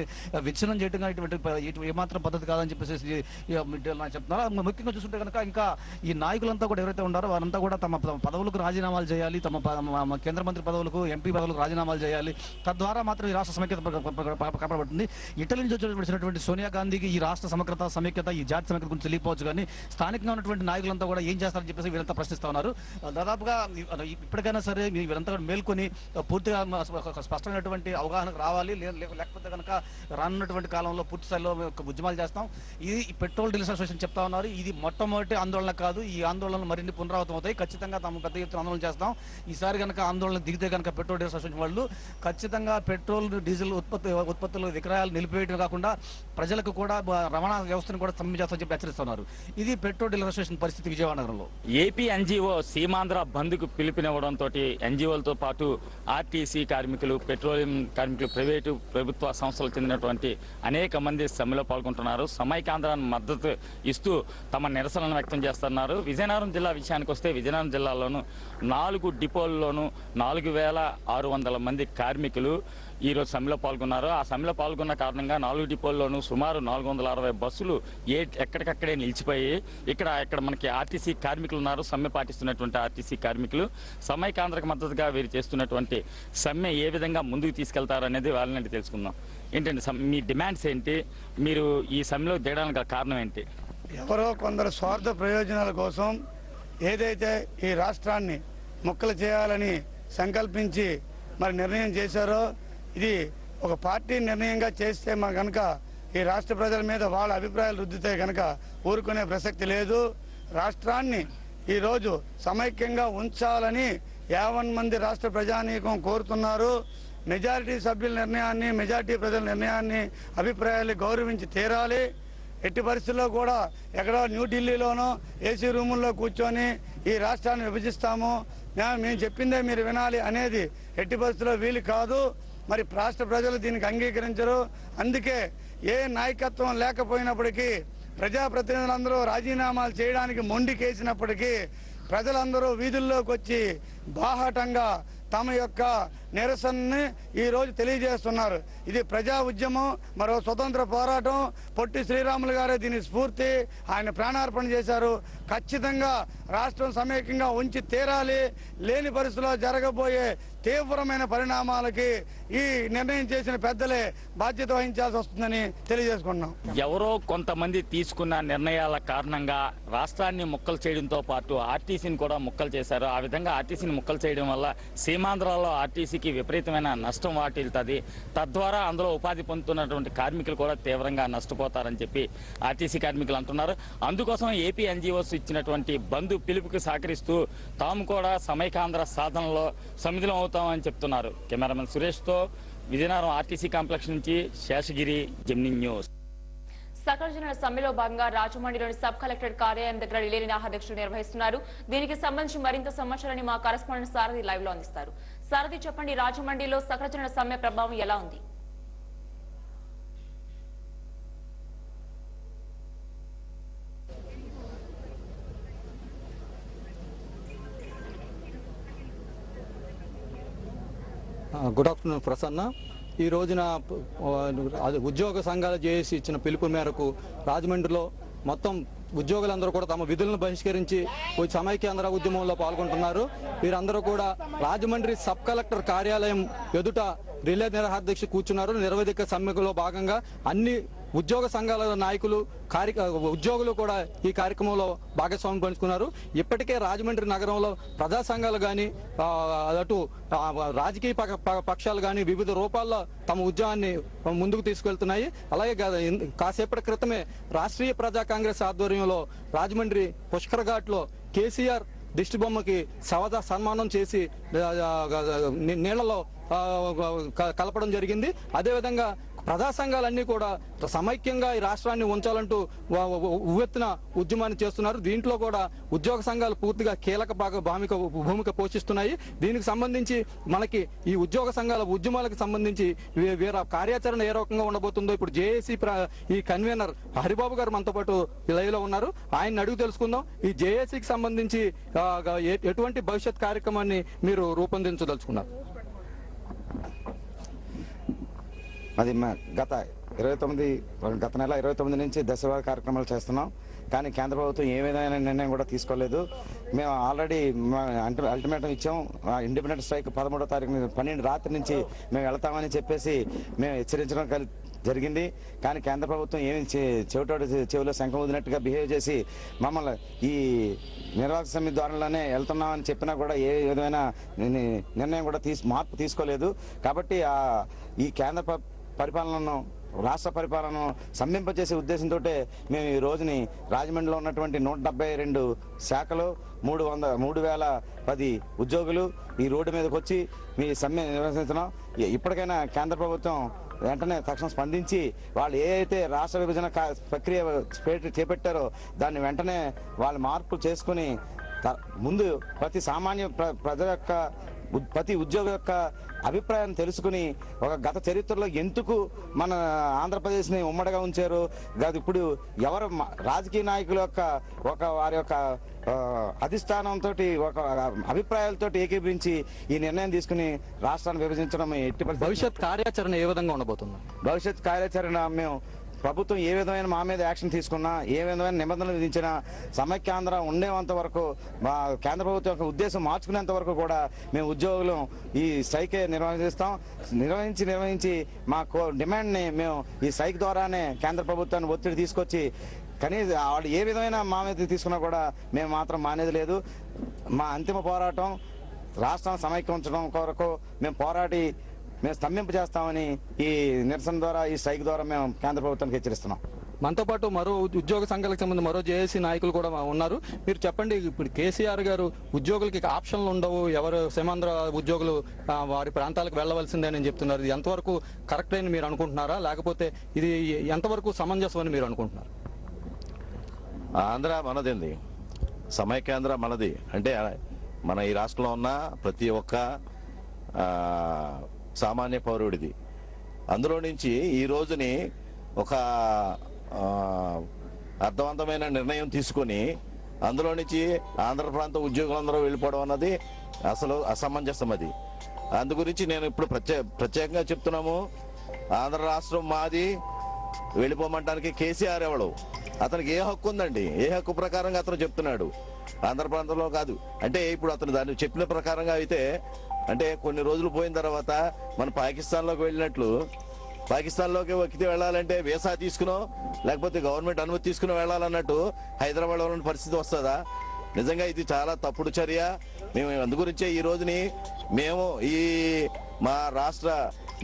విచ్ఛిన్నం చేయడం కానీ ఇటువంటి ఏమాత్రం పద్ధతి కాదని చెప్పేసి చెప్తున్నారు. ముఖ్యంగా చూస్తుంటే కనుక ఇంకా ఈ నాయకులంతా కూడా ఎవరైతే ఉన్నారో వారంతా కూడా తమ పదవులకు రాజీనామాలు చేయాలి, తమ కేంద్ర మంత్రి పదవులకు, ఎంపీ పదవులకు రాజీనామాలు చేయాలి. తద్వారా మాత్రం ఈ రాష్ట్ర సమైక్యత కాపాడబడుతుంది. ఇటలీ నుంచి వచ్చినటువంటి సోనియా గాంధీకి ఈ రాష్ట్ర సమగ్రత, సమైక్యత, ఈ జాతి సమైక్యత గురించి తెలియకపోవచ్చు. కానీ స్థానికంగా ఉన్నటువంటి నాయకులంతా కూడా ఏం చేస్తారని చెప్పేసి వీరంతా ప్రశ్నిస్తా ఉన్నారు. దాదాపుగా ఇప్పటికైనా సరే వీరంతా కూడా మేల్కొని పూర్తిగా స్పష్టమైనటువంటి అవగాహనకు రావాలి. లేకపోతే కనుక రానున్నటువంటి కాలంలో పూర్తి స్థాయిలో ఉద్యమాలు చేస్తాం. ఇది పెట్రోల్ డీలర్స్ అసోసియేషన్ చెప్తా ఉన్నారు. ఇది మొట్టమొదటి ఆందోళన కాదు. ఈ ఆందోళనలు మరిన్ని పునరావృతం అవుతాయి. ఖచ్చితంగా తాము పెద్ద ఎత్తున ఆందోళన చేస్తాం. ఈసారి కనుక ఆందోళన దిగితే కనుక పెట్రోల్ డీలర్స్ అసోసియేషన్ వాళ్ళు ఖచ్చితంగా పెట్రోల్, డీజిల్ ఉత్పత్తులు విక్రయాలు నిలిపివేయడం కాకుండా ప్రజలకు కూడా రవాణా వ్యవస్థను కూడా స్తంభం చేస్తామని చెప్పి హెచ్చరిస్తున్నారు. ఇది పెట్రోల్ డీలర్ అసోసియేషన్ పరిస్థితి విజయవాడ నగరంలో. ఏపీ ఎన్జీఓ సీమాంధ్ర బంద్కు పిలుపునివ్వడంతో ఎన్జీఓలతో పాటు ఆర్టీసీ కార్మికులు, పెట్రోలియం కార్మికులు, ప్రైవేటు ప్రభుత్వ సంస్థలకు చెందినటువంటి అనేక మంది సమ్మెలో పాల్గొంటున్నారు. సమైకాంధ్రాన్ని మద్దతు ఇస్తూ తమ నిరసనలను వ్యక్తం చేస్తున్నారు. విజయనగరం జిల్లా విషయానికి వస్తే విజయనగరం జిల్లాలోను 4 డిపోల్లోనూ 4600 మంది కార్మికులు ఈరోజు సమ్మెలో పాల్గొన్నారు. ఆ సమ్మెలో పాల్గొన్న కారణంగా 4 డిపోల్లోనూ సుమారు 460 బస్సులు ఎక్కడికక్కడే నిలిచిపోయి ఇక్కడ మనకి ఆర్టీసీ కార్మికులు ఉన్నారు. సమ్మె పాటిస్తున్నటువంటి ఆర్టీసీ కార్మికులు సమైకాంధ్రకు మద్దతుగా వీరు చేస్తున్నటువంటి సమ్మె ఏ విధంగా ముందుకు తీసుకెళ్తారనేది వాళ్ళని తెలుసుకుందాం. ఏంటండి మీ డిమాండ్స్ ఏంటి? మీరు ఈ సమ్మెలో దిగడానికి కారణం ఏంటి? ఎవరో కొందరు స్వార్థ ప్రయోజనాల కోసం ఏదైతే ఈ రాష్ట్రాన్ని ముక్కలు చేయాలని సంకల్పించి నిర్ణయం చేశారో, ఇది ఒక పార్టీ నిర్ణయంగా చేస్తే కనుక ఈ రాష్ట్ర ప్రజల మీద వాళ్ళ అభిప్రాయాలు రుద్దితే కనుక ఊరుకునే ప్రసక్తి లేదు. రాష్ట్రాన్ని ఈరోజు సమైక్యంగా ఉంచాలని 50 మంది రాష్ట్ర ప్రజానీకం కోరుతున్నారు. మెజారిటీ సభ్యుల నిర్ణయాన్ని, మెజారిటీ ప్రజల నిర్ణయాన్ని, అభిప్రాయాన్ని గౌరవించి తీరాలి. ఎట్టి పరిస్థితుల్లో కూడా ఎక్కడో న్యూఢిల్లీలోనో ఏసీ రూముల్లో కూర్చొని ఈ రాష్ట్రాన్ని విభజిస్తాము, మేము చెప్పిందే మీరు వినాలి అనేది ఎట్టి పరిస్థితుల్లో వీలు కాదు. రాష్ట్ర ప్రజలు దీనికి అంగీకరించరు. అందుకే ఏ నాయకత్వం లేకపోయినప్పటికీ, ప్రజాప్రతినిధులందరూ రాజీనామాలు చేయడానికి మొండికేసినప్పటికీ ప్రజలందరూ వీధుల్లోకి వచ్చి బాహాటంగా తమ యొక్క నిరసనని ఈ రోజు తెలియజేస్తున్నారు. ఇది ప్రజా ఉద్యమం, మరో స్వతంత్ర పోరాటం. పొట్టి శ్రీరాములు గారే దీని స్ఫూర్తి. ఆయన ప్రాణార్పణ చేశారు. ఖచ్చితంగా రాష్ట్రం సమైక్యంగా ఉంచి తీరాలి. లేని పరిస్థితుల్లో జరగబోయే తీవ్రమైన పరిణామాలకి ఈ నిర్ణయం చేసిన పెద్దలే బాధ్యత వహించాల్సి వస్తుందని తెలియజేసుకుంటున్నాం. ఎవరో కొంతమంది తీసుకున్న నిర్ణయాల కారణంగా రాష్ట్రాన్ని ముక్కలు చేయడంతో పాటు ఆర్టీసీని కూడా ముక్కలు చేశారు. ఆ విధంగా ఆర్టీసీని ముక్కలు చేయడం వల్ల సీమాంధ్రలో ఆర్టీసీకి విపరీతమైన నష్టం వాటిల్తుంది. తద్వారా అందులో ఉపాధి పొందుతున్నటువంటి కార్మికులు కూడా తీవ్రంగా నష్టపోతారని చెప్పి ఆర్టీసీ కార్మికులు అంటున్నారు. అందుకోసం ఏపీ ఎన్జీఓస్ ఇచ్చినటువంటి బంద్ పిలుపుకి సహకరిస్తూ తాము కూడా సమైకాంధ్ర సాధనలో సమిధిలం అవుతామని చెప్తున్నారు. కెమెరామెన్ సురేష్తో విజయనగరం ఆర్టీసీ కాంప్లెక్స్ నుంచి శేషగిరి, జెమిని న్యూస్. సకల జనుల సమ్మెలో భాగంగా రాజమండ్రిలోని సబ్ కలెక్టర్ కార్యాలయం దగ్గర రిలే నిరాహారదీక్షలు నిర్వహిస్తున్నారు. దీనికి సంబంధించి మరింత సమాచారాన్ని మా కరెస్పాండెంట్ సారథి లైవ్ లో అందిస్తారు. సారథి, చెప్పండి, రాజమండ్రిలో సకల జనుల సమ్మె ప్రభావం ఎలా ఉంది? Good afternoon Prasanna. ఈ రోజున ఉద్యోగ సంఘాలు చేసి ఇచ్చిన పిలుపు మేరకు రాజమండ్రిలో మొత్తం ఉద్యోగులందరూ కూడా తమ విధులను బహిష్కరించి సమైక్యాంధ్ర ఉద్యమంలో పాల్గొంటున్నారు. వీరందరూ కూడా రాజమండ్రి సబ్ కలెక్టర్ కార్యాలయం ఎదుట రిలే నిరాహార దీక్ష కూర్చున్నారు. నిరవధిక సమ్మెలో భాగంగా అన్ని ఉద్యోగ సంఘాల నాయకులు ఉద్యోగులు కూడా ఈ కార్యక్రమంలో భాగస్వామ్యం పంచుకున్నారు. ఇప్పటికే రాజమండ్రి నగరంలో ప్రజా సంఘాలు కానీ అటు రాజకీయ పక్షాలు కానీ వివిధ రూపాల్లో తమ ఉద్యమాన్ని ముందుకు తీసుకెళ్తున్నాయి. అలాగే కాసేపటి క్రితమే రాష్ట్రీయ ప్రజా కాంగ్రెస్ ఆధ్వర్యంలో రాజమండ్రి పుష్కర్ ఘాట్ లో కేసీఆర్ దిష్టి బొమ్మకి సన్మానం చేసి నీళ్లలో కలపడం జరిగింది. అదేవిధంగా ప్రజా సంఘాలన్నీ కూడా సమైక్యంగా ఈ రాష్ట్రాన్ని ఉంచాలంటూ ఉవ్వెత్తున ఉద్యమాన్ని చేస్తున్నారు. దీంట్లో కూడా ఉద్యోగ సంఘాలు పూర్తిగా కీలక భూమిక పోషిస్తున్నాయి. దీనికి సంబంధించి మనకి ఈ ఉద్యోగ సంఘాల ఉద్యమాలకు సంబంధించి వీర కార్యాచరణ ఏ రకంగా ఉండబోతుందో ఇప్పుడు జేఏసీ ఈ కన్వీనర్ హరిబాబు గారు మనతో పాటు లైవ్ లో ఉన్నారు. ఆయన అడుగు తెలుసుకుందాం. ఈ జేఏసీకి సంబంధించి ఎటువంటి భవిష్యత్ కార్యక్రమాన్ని మీరు రూపొందించదలుచుకున్నారు? అది గత నెల 29 నుంచి దశవారీ కార్యక్రమాలు చేస్తున్నాం. కానీ కేంద్ర ప్రభుత్వం ఏ విధమైన నిర్ణయం కూడా తీసుకోలేదు. మేము ఆల్రెడీ అల్టిమేటం ఇచ్చాం. ఇండిపెండెంట్ స్ట్రైక్ 13వ తారీఖు 12 రాత్రి నుంచి మేము వెళ్తామని చెప్పేసి మేము హెచ్చరించడం జరిగింది. కానీ కేంద్ర ప్రభుత్వం ఏమి చెవిలో శంఖం వదినట్టుగా బిహేవ్ చేసి మమ్మల్ని ఈ నిర్వాహక సమితి ద్వారానే వెళ్తున్నామని చెప్పినా కూడా ఏ విధమైన నిర్ణయం కూడా మార్పు తీసుకోలేదు. కాబట్టి ఈ కేంద్ర పరిపాలనను రాష్ట్ర పరిపాలనను సంభింపజేసే ఉద్దేశంతో మేము ఈ రోజుని రాజమండ్రిలో ఉన్నటువంటి 172 శాఖలు 3,010 ఉద్యోగులు ఈ రోడ్డు మీదకి వచ్చి మీ సమ్మె నిర్వహిస్తున్నాం. ఇప్పటికైనా కేంద్ర ప్రభుత్వం వెంటనే తక్షణం స్పందించి వాళ్ళు ఏ అయితే రాష్ట్ర విభజన ప్రక్రియ చేపట్టారో దాన్ని వెంటనే వాళ్ళు మార్పు చేసుకుని ముందు ప్రతి సామాన్య ప్రజల యొక్క ప్రతి ఉద్యోగం యొక్క అభిప్రాయాన్ని తెలుసుకుని ఒక గత చరిత్రలో ఎందుకు మన ఆంధ్రప్రదేశ్ని ఉమ్మడిగా ఉంచారు, ఇప్పుడు ఎవరు రాజకీయ నాయకుల యొక్క వారి యొక్క అధిష్టానంతో ఒక అభిప్రాయాలతో ఏకీభవించి ఈ నిర్ణయం తీసుకుని రాష్ట్రాన్ని విభజించడం ఎట్టి భవిష్యత్ కార్యాచరణ ఏ విధంగా ఉండబోతుంది? భవిష్యత్ కార్యాచరణ మేము ప్రభుత్వం ఏ విధమైన మా మీద యాక్షన్ తీసుకున్నా, ఏ విధమైన నిబంధనలు విధించినా సమైక్యాంధ్ర ఉండేంత వరకు మా కేంద్ర ప్రభుత్వం యొక్క ఉద్దేశం మార్చుకునేంత వరకు కూడా మేము ఉద్యోగులు ఈ స్ట్రైక్ నిర్వహించి మా డిమాండ్ని మేము ఈ స్ట్రైక్ ద్వారానే కేంద్ర ప్రభుత్వాన్ని ఒత్తిడి తీసుకొచ్చి కనీసం వాళ్ళు ఏ విధమైన మా మీద తీసుకున్నా కూడా మేము మాత్రం మానేది లేదు. మా అంతిమ పోరాటం రాష్ట్రాన్ని సమైక్యించడం కొరకు మేము పోరాడి మేము స్తంభింపజేస్తామని ఈ నిరసన ద్వారా ఈ స్ట్రైక్ ద్వారా మేము కేంద్ర ప్రభుత్వానికి హెచ్చరిస్తున్నాం. మనతో పాటు మరో ఉద్యోగ సంఘాలకు సంబంధించి మరో జేఏసీ నాయకులు కూడా ఉన్నారు. మీరు చెప్పండి, ఇప్పుడు కేసీఆర్ గారు ఉద్యోగులకి ఆప్షన్లు ఉండవు, ఎవరు సీమాంధ్ర ఉద్యోగులు వారి ప్రాంతాలకు వెళ్లవలసిందేనని చెప్తున్నారు. ఇది ఎంతవరకు కరెక్ట్ అని మీరు అనుకుంటున్నారా, లేకపోతే ఇది ఎంతవరకు సమంజసం అని మీరు అనుకుంటున్నారు? ఆంధ్ర మనదండి, సమైక్యాంధ్ర మనది. అంటే మన ఈ రాష్ట్రంలో ఉన్న ప్రతి ఒక్క సామాన్య పౌరుడిది. అందులో నుంచి ఈ రోజుని ఒక అర్థవంతమైన నిర్ణయం తీసుకొని అందులో నుంచి ఆంధ్ర ప్రాంత ఉద్యోగులందరూ వెళ్ళిపోవడం అన్నది అసలు అసమంజసం. అది అందు గురించి నేను ఇప్పుడు ప్రత్యేకంగా చెప్తున్నాము. ఆంధ్ర రాష్ట్రం మాది, వెళ్ళిపోమంటానికి కేసీఆర్ ఎవడు, అతనికి ఏ హక్కు ఉందండి? ఏ హక్కు ప్రకారంగా అతను చెప్తున్నాడు? ఆంధ్ర ప్రాంతంలో కాదు అంటే ఇప్పుడు అతను దాన్ని చెప్పిన ప్రకారంగా అయితే అంటే కొన్ని రోజులు పోయిన తర్వాత మన పాకిస్తాన్లోకి వెళ్ళినట్లు పాకిస్తాన్లోకి ఎక్కితే వెళ్ళాలంటే వీసా తీసుకునో లేకపోతే గవర్నమెంట్ అనుమతి తీసుకుని వెళ్ళాలన్నట్టు హైదరాబాద్ ఉన్న పరిస్థితి వస్తుందా? నిజంగా ఇది చాలా తప్పుడు చర్య. మేము అందు గురించే ఈ రోజుని మేము ఈ మా రాష్ట్ర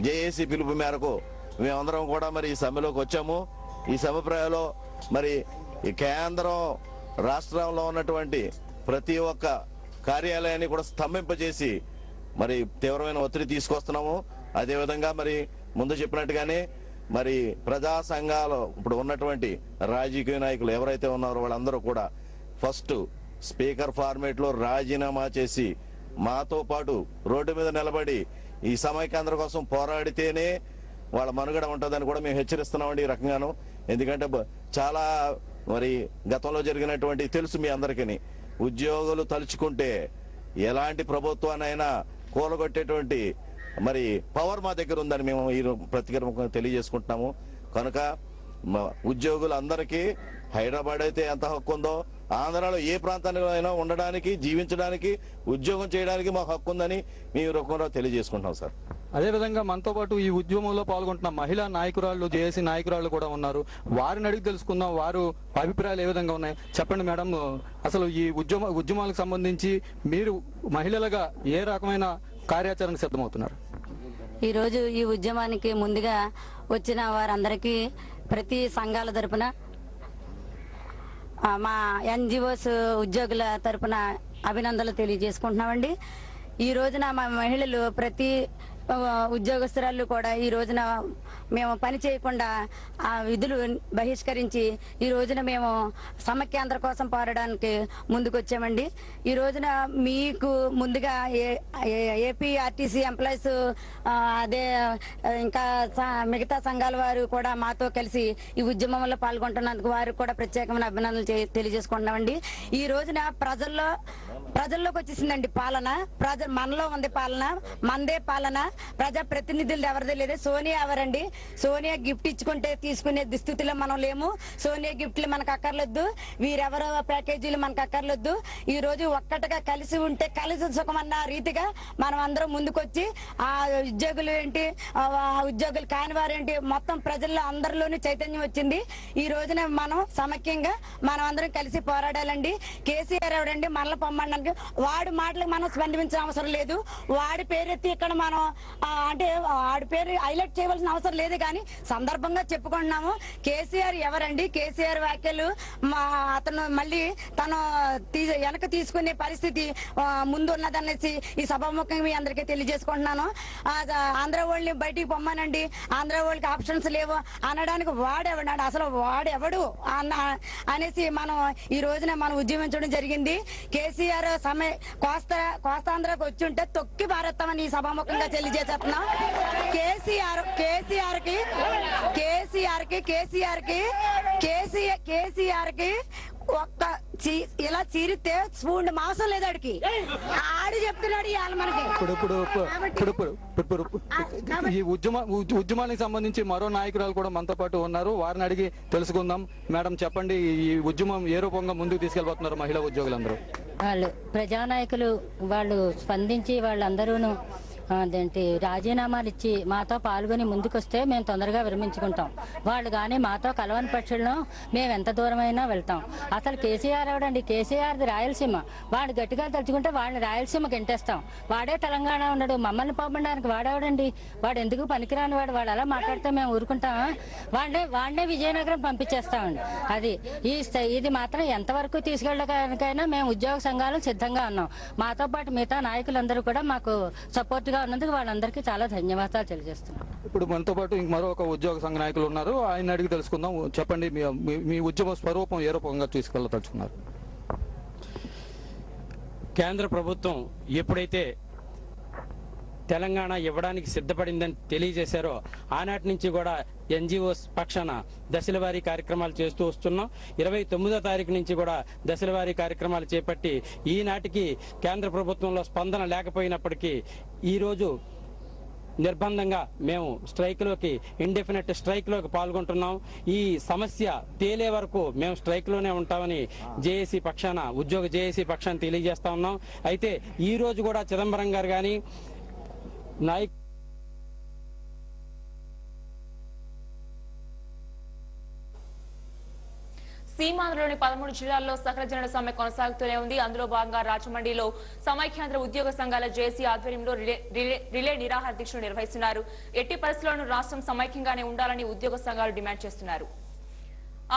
జేఏసీ పిలుపు మేరకు మేమందరం కూడా మరి ఈ సమ్మెలోకి వచ్చాము. ఈ సమ్మెలో మరి ఈ కేంద్రం రాష్ట్రంలో ఉన్నటువంటి ప్రతి ఒక్క కార్యాలయాన్ని కూడా స్తంభింపజేసి మరి తీవ్రమైన ఒత్తిడి తీసుకొస్తున్నాము. అదేవిధంగా మరి ముందు చెప్పినట్టుగానే మరి ప్రజా సంఘాలు ఇప్పుడు ఉన్నటువంటి రాజకీయ నాయకులు ఎవరైతే ఉన్నారో వాళ్ళందరూ కూడా ఫస్ట్ స్పీకర్ ఫార్మేట్ లో రాజీనామా చేసి మాతో పాటు రోడ్డు మీద నిలబడి ఈ సమైక్యాంధ్ర కోసం పోరాడితేనే వాళ్ళ మనుగడ ఉంటుందని కూడా మేము హెచ్చరిస్తున్నామండి ఈ రకంగాను. ఎందుకంటే చాలా మరి గతంలో జరిగినటువంటి తెలుసు మీ అందరికీ. ఉద్యోగులు తలుచుకుంటే ఎలాంటి ప్రభుత్వానైనా కూలగొట్టేటువంటి మరి పవర్ మా దగ్గర ఉందని మేము ఈ ప్రతిక్రియ తెలియజేసుకుంటున్నాము. కనుక ఉద్యోగులు అందరికీ హైదరాబాద్ అయితే ఎంత హక్కు ఉందో ఆంధ్రాలో ఏ ప్రాంతానికి అయినా ఉండడానికి, జీవించడానికి, ఉద్యోగం చేయడానికి మాకు హక్కు ఉందని మేము రకంగా తెలియజేసుకుంటున్నాం సార్. అదేవిధంగా మనతో పాటు ఈ ఉద్యమంలో పాల్గొంటున్న మహిళా నాయకురాళ్ళు, జేఏసీ నాయకురాళ్ళు కూడా ఉన్నారు. వారిని అడిగి తెలుసుకుందాం వారు అభిప్రాయాలు ఏ విధంగా ఉన్నాయి. చెప్పండి మేడం, అసలు ఈ ఉద్యమాలకు సంబంధించి మీరు మహిళలుగా ఏ రకమైన కార్యాచరణ సిద్ధమవుతున్నారు? ఈరోజు ఈ ఉద్యమానికి ముందుగా వచ్చిన వారందరికీ ప్రతి సంఘాల తరపున, మా ఎన్జిఓస్ ఉద్యోగుల తరపున అభినందనలు తెలియజేసుకుంటున్నామండి. ఈ రోజున మా మహిళలు ప్రతి ఉద్యోగస్తురాళ్ళు కూడా ఈ రోజున మేము పని చేయకుండా ఆ విధులు బహిష్కరించి ఈ రోజున మేము సమైక్యాంధ్ర కోసం పోరాడడానికి ముందుకు వచ్చామండి. ఈ రోజున మీకు ముందుగా ఏపీ ఆర్టీసీ ఎంప్లాయీస్, అదే ఇంకా మిగతా సంఘాల వారు కూడా మాతో కలిసి ఈ ఉద్యమంలో పాల్గొంటున్నందుకు వారికి కూడా ప్రత్యేకమైన అభినందనలు తెలియజేసుకుంటున్నామండి. ఈ రోజున ప్రజల్లోకి వచ్చేసిందండి పాలన. మనలో ఉంది పాలన, మందే పాలన. ప్రజా ప్రతినిధులు ఎవరిదే లేదు. సోనియా ఎవరండి? సోనియా గిఫ్ట్ ఇచ్చుకుంటే తీసుకునే దుస్థితిలో మనం లేము. సోనియా గిఫ్ట్లు మనకు అక్కర్లేదు, వీరెవరో ప్యాకేజీలు మనకు అక్కర్లేదు. ఈ రోజు ఒక్కటిగా కలిసి ఉంటే కలిసి సుఖమన్న రీతిగా మనం అందరం ముందుకొచ్చి ఆ ఉద్యోగులు ఏంటి, ఉద్యోగులు కాని వారేంటి, మొత్తం ప్రజల్లో అందరిలోనూ చైతన్యం వచ్చింది. ఈ రోజున మనం సమైక్యంగా మనం అందరం కలిసి పోరాడాలండి. కేసీఆర్ ఎవడండి మనల్ని పొమ్మడానికి? వాడి మాటలకు మనం స్పందించిన అవసరం లేదు. వాడి పేరెత్తి ఇక్కడ మనం అంటే వాడి పేరు హైలైట్ చేయవలసిన అవసరం లేదు. కానీ సందర్భంగా చెప్పుకుంటున్నాము. కేసీఆర్ ఎవరండి? కేసీఆర్ వ్యాఖ్యలు అతను మళ్ళీ తను వెనక తీసుకునే పరిస్థితి ముందు ఉన్నదనేసి ఈ సభాముఖంగా మీ అందరికీ తెలియజేసుకుంటున్నాను. ఆంధ్ర వాళ్ళని బయటికి పొమ్మనండి, ఆంధ్ర వాళ్ళకి ఆప్షన్స్ లేవు అనడానికి వాడెవడాడు, అసలు వాడెవడు అనేసి మనం ఈ రోజున మనం ఉద్యమించడం జరిగింది. కేసీఆర్ కోస్తాంధ్రకు వచ్చి ఉంటే తొక్కి భారతమని ఈ సభాముఖంగా తెలియజేస్తున్నాం. కేసీఆర్ కి ఒక్క ఇలా చీరితే స్పూన్ మాసం లేదు ఆడికి. ఆడి చెప్తున్నాడు ఇవాళ మనకి. ఈ ఉద్యమానికి సంబంధించి మరో నాయకురాలు కూడా మనతో పాటు ఉన్నారు. వారిని అడిగి తెలుసుకుందాం. మేడం చెప్పండి, ఈ ఉద్యమం ఏ రూపంగా ముందుకు తీసుకెళ్లిపోతున్నారు మహిళా ఉద్యోగులందరూ? వాళ్ళు ప్రజానాయకులు వాళ్ళు స్పందించి వాళ్ళందరూను అదేంటి రాజీనామాలు ఇచ్చి మాతో పాల్గొని ముందుకొస్తే మేము తొందరగా విరమించుకుంటాం. వాళ్ళు కానీ మాతో కలవని పక్షులను మేము ఎంత దూరమైనా వెళ్తాం. అసలు కేసీఆర్ ఎవడండి? కేసీఆర్ది రాయలసీమ. వాడు గట్టిగా తలుచుకుంటే వాళ్ళని రాయలసీమకి ఎంటేస్తాం. వాడే తెలంగాణ ఉన్నాడు, మమ్మల్ని పంపడానికి వాడేవడండి? వాడు ఎందుకు పనికిరాని వాడు? వాడు అలా మాట్లాడితే మేము ఊరుకుంటామా? వాడినే విజయనగరం పంపించేస్తామండి. అది ఇది మాత్రం ఎంతవరకు తీసుకెళ్ళడానికైనా మేము ఉద్యోగ సంఘాలు సిద్ధంగా ఉన్నాం. మాతో పాటు మిగతా నాయకులందరూ కూడా మాకు సపోర్ట్ ఉన్నందుకు వాళ్ళందరికీ చాలా ధన్యవాదాలు తెలియజేస్తున్నాం. ఇప్పుడు మనతో పాటు మరొక ఉద్యోగ సంఘ నాయకులు ఉన్నారు. ఆయన అడిగి తెలుసుకుందాం. చెప్పండి, మీ ఉద్యమ స్వరూపం ఏ రూపంగా తీసుకెళ్ళదలుచుకున్నారు? కేంద్ర ప్రభుత్వం ఎప్పుడైతే తెలంగాణ ఇవ్వడానికి సిద్ధపడిందని తెలియజేశారో ఆనాటి నుంచి కూడా ఎన్జిఓస్ పక్షాన దశలవారీ కార్యక్రమాలు చేస్తూ వస్తున్నాం. 29వ తారీఖు నుంచి కూడా దశలవారీ కార్యక్రమాలు చేపట్టి ఈనాటికి కేంద్ర ప్రభుత్వంలో స్పందన లేకపోయినప్పటికీ ఈరోజు నిర్బంధంగా మేము ఇండెఫినెట్ స్ట్రైక్లోకి పాల్గొంటున్నాం. ఈ సమస్య తేలే వరకు మేము స్ట్రైక్లోనే ఉంటామని ఉద్యోగ జేఏసీ పక్షాన్ని తెలియజేస్తా ఉన్నాం. అయితే ఈ రోజు కూడా చిదంబరం గారు కానీ సీమాంధ్రలోని 13 జిల్లాల్లో సకల జనుల సమ్మె కొనసాగుతూనే ఉంది. అందులో భాగంగా రాజమండ్రిలో సమైక్యాంధ్ర ఉద్యోగ సంఘాల జేఏసీ ఆధ్వర్యంలో రిలే నిరాహార దీక్షలు నిర్వహిస్తున్నారు. ఎట్టి పరిస్థితుల్లోనూ రాష్ట్రం సమైక్యంగానే ఉండాలని ఉద్యోగ సంఘాలు డిమాండ్ చేస్తున్నారు.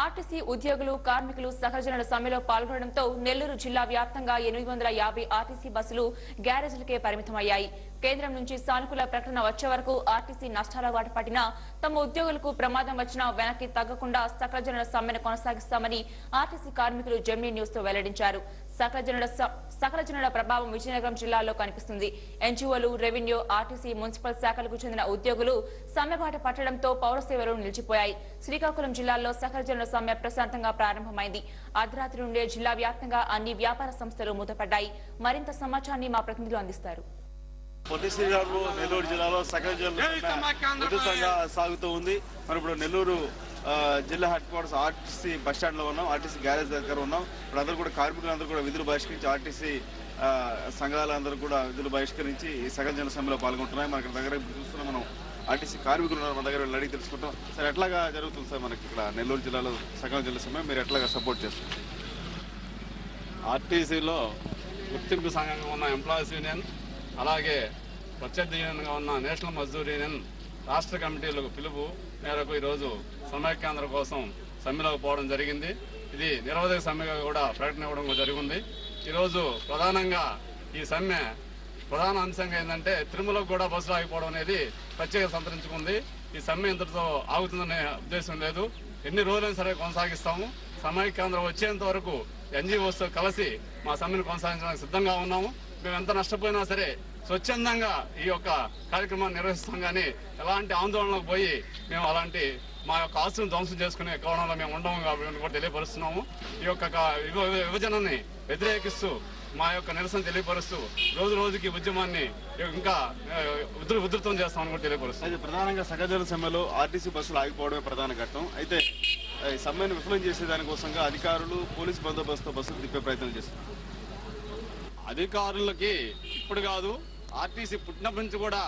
ఆర్టీసీ ఉద్యోగులు, కార్మికులు సకల జనుల సమ్మెలో పాల్గొనడంతో నెల్లూరు జిల్లా వ్యాప్తంగా 850 ఆర్టీసీ బస్సులు గ్యారేజీలకే పరిమితమయ్యాయి. కేంద్రం నుంచి సానుకూల ప్రకటన వచ్చే వరకు ఆర్టీసీ నష్టాల బాట పట్టినా తమ ఉద్యోగులకు ప్రమాదం వచ్చినా వెనక్కి తగ్గకుండా సకల జనుల సమ్మెను కొనసాగిస్తామని ఆర్టీసీ కార్మికులు జెమినీ న్యూస్ తో వెల్లడించారు. సకల జనుల ప్రభావం విజయనగరం జిల్లాలో కనిపిస్తుంది. ఎన్జీఓలు, రెవెన్యూ, ఆర్టీసీ, మున్సిపల్ శాఖలకు చెందిన ఉద్యోగులు సమ్మెబాట పట్టడంతో పౌర సేవలు నిలిచిపోయాయి. శ్రీకాకుళం జిల్లాలో సకల జనుల సమ్మె ప్రశాంతంగా ప్రారంభమైంది. అర్ధరాత్రి నుండే జిల్లా వ్యాప్తంగా అన్ని వ్యాపార సంస్థలు మూతపడ్డాయి. మరింత సమాచారాన్ని మా ప్రతినిధులు అందిస్తారు. పొట్టి శ్రీరాములు నెల్లూరు జిల్లాలో సకల జనుల సమ్మె ఉధృతంగా సాగుతూ ఉంది. మరి ఇప్పుడు నెల్లూరు జిల్లా head quarters RTC bus stand లో ఉన్నాం. ఆర్టీసీ గ్యారేజ్ దగ్గర ఉన్నాం. ఇప్పుడు అందరూ కూడా కార్మికులందరూ కూడా విధులు బహిష్కరించి ఆర్టీసీ సంఘాలందరూ కూడా విధులు బహిష్కరించి ఈ సకల జన సమ్మెలో పాల్గొంటున్నాయి. మనకి దగ్గర చూస్తున్నాం, మనం ఆర్టీసీ కార్మికులు ఉన్నారు, మన దగ్గర అడిగి తెలుసుకుంటాం. సార్ ఎట్లాగా జరుగుతుంది సార్ మనకి ఇక్కడ నెల్లూరు జిల్లాలో సకల జిల్లా సమ్మె, మీరు ఎట్లాగా సపోర్ట్ చేస్తారు? ఆర్టీసీలో గుర్తింపు సంఘంగా ఉన్న ఎంప్లాయీస్ యూనియన్, అలాగే ప్రత్యర్థి యూనియన్గా ఉన్న నేషనల్ మజ్దూర్ యూనియన్ రాష్ట్ర కమిటీలకు పిలుపు మేరకు ఈరోజు సమైక్యాంధ్ర కోసం సమ్మెలోకి పోవడం జరిగింది. ఇది నిరవధిక సమ్మెగా కూడా ప్రకటన ఇవ్వడం జరిగింది. ఈరోజు ప్రధానంగా ఈ సమ్మె ప్రధాన అంశంగా ఏంటంటే తిరుమలకు కూడా బస్సులు ఆగిపోవడం అనేది ప్రత్యేక సంతరించుకుంది. ఈ సమ్మె ఇంతటితో ఆగుతుందనే ఉద్దేశం లేదు. ఎన్ని రోజులైనా సరే కొనసాగిస్తాము. సమైక్యాంధ్ర వచ్చేంత వరకు ఎన్జిఓస్తో కలిసి మా సమ్మెను కొనసాగించడానికి సిద్ధంగా ఉన్నాము. మేము ఎంత నష్టపోయినా సరే స్వచ్ఛందంగా ఈ యొక్క కార్యక్రమాన్ని నిర్వహిస్తాం. కానీ ఎలాంటి ఆందోళనకు పోయి మేము అలాంటి మా యొక్క ఆస్తులను ధ్వంసం చేసుకునే కోణంలో మేము ఉండము కాబట్టి కూడా తెలియపరుస్తున్నాము. ఈ యొక్క విభజనని వ్యతిరేకిస్తూ మా యొక్క నిరసన తెలియపరుస్తూ రోజు రోజుకి ఉద్యమాన్ని ఇంకా ఉధృతం చేస్తామని కూడా తెలియపరుస్తాం. అయితే ప్రధానంగా సకల సమ్మెలో ఆర్టీసీ బస్సులు ఆగిపోవడమే ప్రధాన ఘట్టం. అయితే ఈ సమ్మెను విఫలం చేసే దానికోసంగా అధికారులు పోలీసు బందోబస్తుతో బస్సులు తిప్పే ప్రయత్నం చేస్తున్నారు. అధికారులకి ఇప్పుడు కాదు, ఆర్టీసీ పుట్టినప్పటి నుంచి కూడా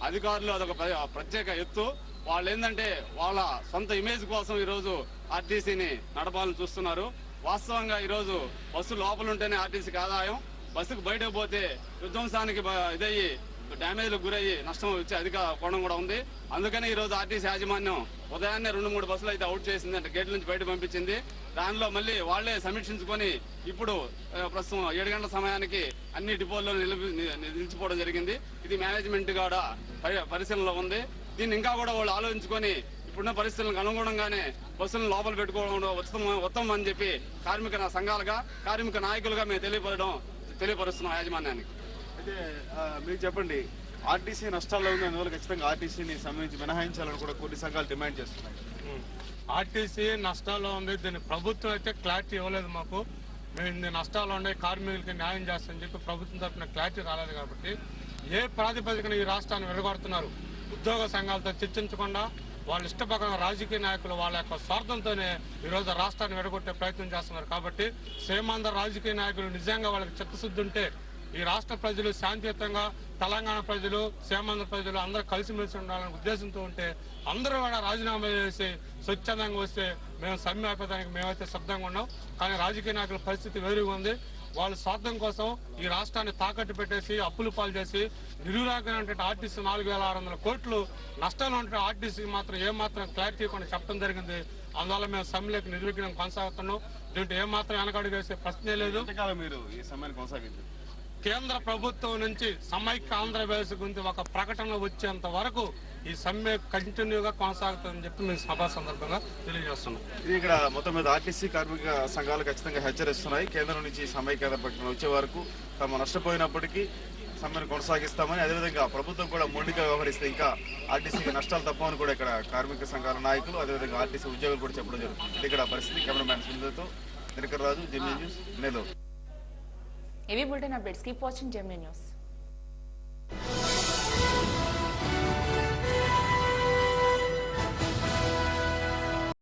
అధికారులు అదొక ప్రత్యేక ఎత్తు. వాళ్ళు ఏంటంటే వాళ్ళ సొంత ఇమేజ్ కోసం ఈరోజు ఆర్టీసీని నడపాలని చూస్తున్నారు. వాస్తవంగా ఈరోజు బస్సు లోపల ఉంటేనే ఆర్టీసీకి ఆదాయం. బస్సుకు బయటకు పోతే విధ్వంసానికి ఇదయ్యి డ్యామేజ్లకు గురయ్యి నష్టం వచ్చే అధిక కోణం కూడా ఉంది. అందుకని ఈరోజు ఆర్టీసీ యాజమాన్యం ఉదయాన్నే 2-3 బస్సులు అయితే అవుట్ చేసింది, అంటే గేట్ల నుంచి బయట పంపించింది. దానిలో మళ్ళీ వాళ్లే సమీక్షించుకొని ఇప్పుడు ప్రస్తుతం 7 గంటల సమయానికి అన్ని డిపోల్లో నిలిచిపోవడం జరిగింది. ఇది మేనేజ్మెంట్ కూడా పరిశీలనలో ఉంది. దీన్ని ఇంకా కూడా వాళ్ళు ఆలోచించుకొని ఇప్పుడున్న పరిస్థితులకు అనుగుణంగానే బస్సులను లోపల పెట్టుకోవడం ఉత్తమం అని చెప్పి కార్మిక సంఘాలుగా, కార్మిక నాయకులుగా మేము తెలియపరుస్తున్నాం యాజమాన్యానికి. అయితే మీరు చెప్పండి, ఆర్టీసీ నష్టాల్లో ఉంది, అందువల్ల ఖచ్చితంగా ఆర్టీసీని సంబంధించి మినహాయించాలని కూడా కొన్ని సంఘాలు డిమాండ్ చేస్తున్నాయి. ఆర్టీసీ నష్టాల్లో ఉంది, దీన్ని ప్రభుత్వం అయితే క్లారిటీ ఇవ్వలేదు మాకు. మేము ఇన్ని నష్టాలు ఉన్నాయి, కార్మికులకి న్యాయం చేస్తామని చెప్పి ప్రభుత్వం తరఫున క్లారిటీ రాలేదు. కాబట్టి ఏ ప్రాతిపదికన ఈ రాష్ట్రాన్ని విడగొడుతున్నారు? ఉద్యోగ సంఘాలతో చర్చించకుండా వాళ్ళ ఇష్టప్రకారం రాజకీయ నాయకులు వాళ్ళ యొక్క స్వార్థంతోనే ఈరోజు రాష్ట్రాన్ని విడగొట్టే ప్రయత్నం చేస్తున్నారు. కాబట్టి సీమాంధ్ర రాజకీయ నాయకులు నిజంగా వాళ్ళకి చిత్తశుద్ధి ఉంటే ఈ రాష్ట్ర ప్రజలు శాంతియుతంగా, తెలంగాణ ప్రజలు, సీమాంధ్ర ప్రజలు అందరూ కలిసిమెలిసి ఉండాలనే ఉద్దేశంతో ఉంటే అందరూ కూడా రాజీనామా చేసి స్వచ్ఛందంగా వస్తే మేము సమ్మె ఆపేదానికి మేమైతే సిద్ధంగా ఉన్నాం. కానీ రాజకీయ నాయకుల పరిస్థితి వేరుగా ఉంది. వాళ్ళ స్వార్థం కోసం ఈ రాష్ట్రాన్ని తాకట్టు పెట్టేసి అప్పులు పాలు చేసి నిరురాగనటువంటి ఆర్టీసీ 4,600 కోట్లు నష్టాలు ఉంటే ఆర్టీసీ మాత్రం ఏమాత్రం క్లారిటీ ఇవ్వకుండా చెప్పడం జరిగింది. అందువల్ల మేము సమ్మెలోకి నిర్విఘ్నం కొనసాగుతున్నాం. దీంట్లో ఏమాత్రం వెనకడుగు వేసే ప్రశ్నే లేదు. మీరు ఈ సమ్మెను కొనసాగించారు. కేంద్ర ప్రభుత్వం నుంచి సమైక్య ఆంధ్రప్రదేశ్ గురించి ఒక ప్రకటన వచ్చేంత వరకు ఈ సమ్మె కంటిన్యూగా కొనసాగుతుందని చెప్పి మేము సభా సందర్భంగా తెలియజేస్తున్నాం. ఇది ఇక్కడ మొత్తం మీద ఆర్టీసీ కార్మిక సంఘాలు ఖచ్చితంగా హెచ్చరిస్తున్నాయి. కేంద్రం నుంచి సమైక్య ప్రకటన వచ్చే వరకు తమ నష్టపోయినప్పటికీ సమ్మెను కొనసాగిస్తామని, అదేవిధంగా ప్రభుత్వం కూడా మొండిగా వ్యవహరిస్తే ఇంకా ఆర్టీసీకి నష్టాలు తప్పవని కూడా ఇక్కడ కార్మిక సంఘాల నాయకులు, అదేవిధంగా ఆర్టీసీ ఉద్యోగులు కూడా చెప్పడం జరుగుతుంది. ఇక్కడ పరిస్థితి కెమెరామ్యాన్ సుందర్తో దినకర్ రాజు, జెమినీ న్యూస్, నెల్లూరు. ఏవీ bulletin updates, keep watching Gemini news.